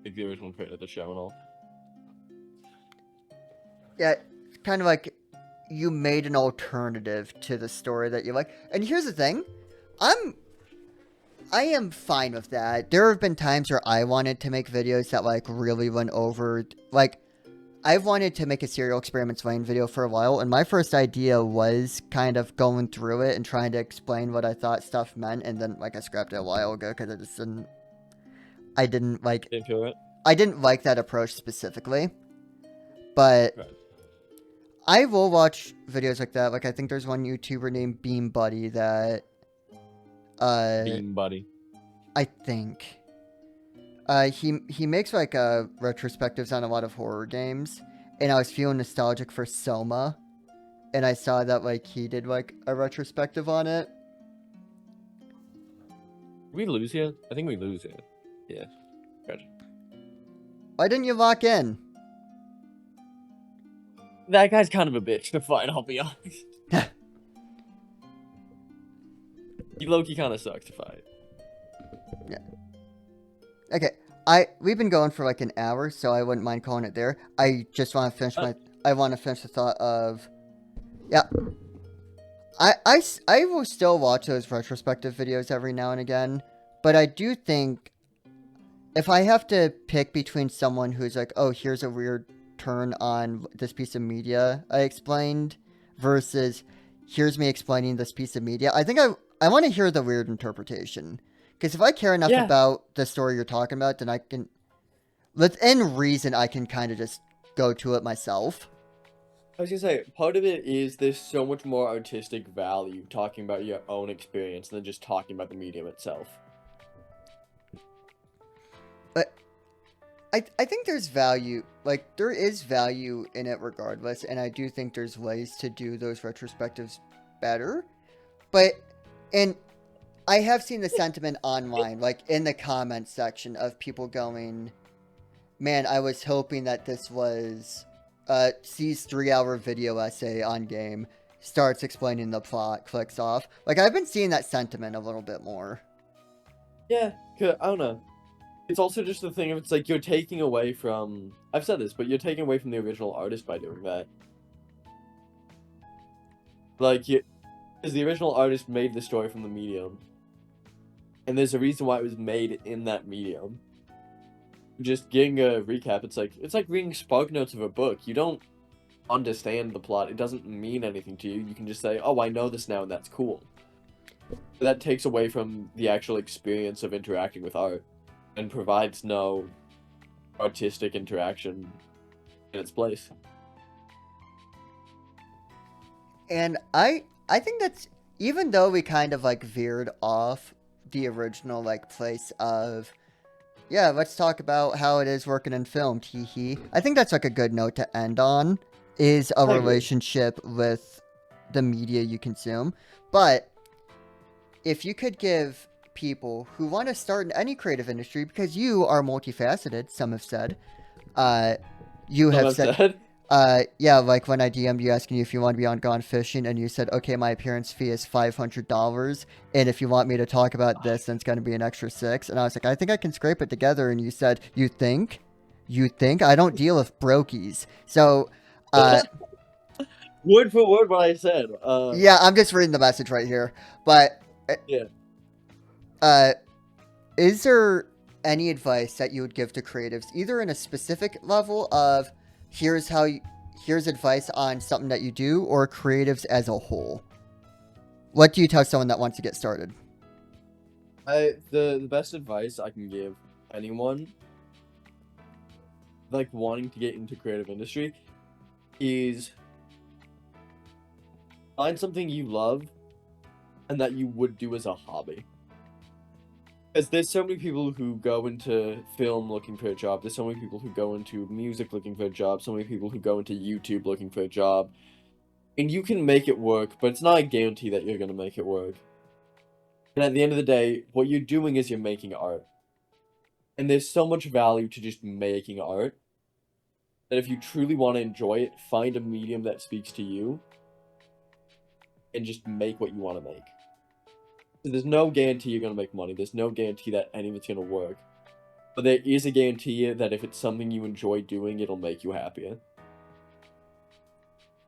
Like, the original creator of the show and all. Yeah, it's kind of like you made an alternative to the story that you like. And here's the thing. I am fine with that. There have been times where I wanted to make videos that, like, really went over... Like, I've wanted to make a Serial Experiments Lane video for a while, and my first idea was kind of going through it and trying to explain what I thought stuff meant, and then, like, I scrapped it a while ago because I just didn't... I didn't like... Into it? I didn't like that approach specifically. But... Right. I will watch videos like that. Like, I think there's one YouTuber named Beam Buddy that... Beam Buddy. I think... he makes, like, retrospectives on a lot of horror games, and I was feeling nostalgic for Soma, and I saw that, like, he did, like, a retrospective on it. Did we lose here? I think we lose here. Yeah. Good. Why didn't you lock in? That guy's kind of a bitch to fight, I'll be honest. He low-key kind of sucks to fight. Yeah. Okay, we've been going for like an hour, so I wouldn't mind calling it there. I just want to finish I want to finish the thought of, yeah. I will still watch those retrospective videos every now and again, but I do think if I have to pick between someone who's like, oh, here's a weird turn on this piece of media I explained, versus here's me explaining this piece of media, I think I want to hear the weird interpretation. Because if I care enough about the story you're talking about, then within reason, I can kind of just go to it myself. I was gonna say, part of it is there's so much more artistic value talking about your own experience than just talking about the medium itself. But I think there's value, like, there is value in it regardless, and I do think there's ways to do those retrospectives better. But, and I have seen the sentiment online, like, in the comments section of people going, man, I was hoping that this was C's 3-hour video essay on game, starts explaining the plot, clicks off. Like, I've been seeing that sentiment a little bit more. Yeah, I don't know. It's also just the thing of it's like you're taking away from. I've said this, but you're taking away from the original artist by doing that. Like, because the original artist made the story from the medium, and there's a reason why it was made in that medium. Just getting a recap, it's like reading spark notes of a book. You don't understand the plot. It doesn't mean anything to you. You can just say, "Oh, I know this now, and that's cool." But that takes away from the actual experience of interacting with art, and provides no artistic interaction in its place. And I think that's, even though we kind of like veered off the original like place of, yeah, let's talk about how it is working in film, teehee. I think that's like a good note to end on, is a I agree. relationship with the media you consume. But if you could give people who want to start in any creative industry, because you are multifaceted, some have said, you have said, yeah, like when I DM'd you asking you if you want to be on Gone Fishing, and you said, okay, my appearance fee is $500, and if you want me to talk about this, then it's going to be an extra $6. And I was like, I think I can scrape it together. And you said, you think? You think? I don't deal with brokies. So, word for word what I said. yeah, I'm just reading the message right here. But, yeah. Is there any advice that you would give to creatives, either in a specific level of here's advice on something that you do, or creatives as a whole? What do you tell someone that wants to get started? The best advice I can give anyone like wanting to get into creative industry is find something you love and that you would do as a hobby. Because there's so many people who go into film looking for a job. There's so many people who go into music looking for a job. So many people who go into YouTube looking for a job. And you can make it work, but it's not a guarantee that you're going to make it work. And at the end of the day, what you're doing is you're making art. And there's so much value to just making art that if you truly want to enjoy it, find a medium that speaks to you and just make what you want to make. There's no guarantee you're going to make money. There's no guarantee that any of it's going to work. But there is a guarantee that if it's something you enjoy doing, it'll make you happier.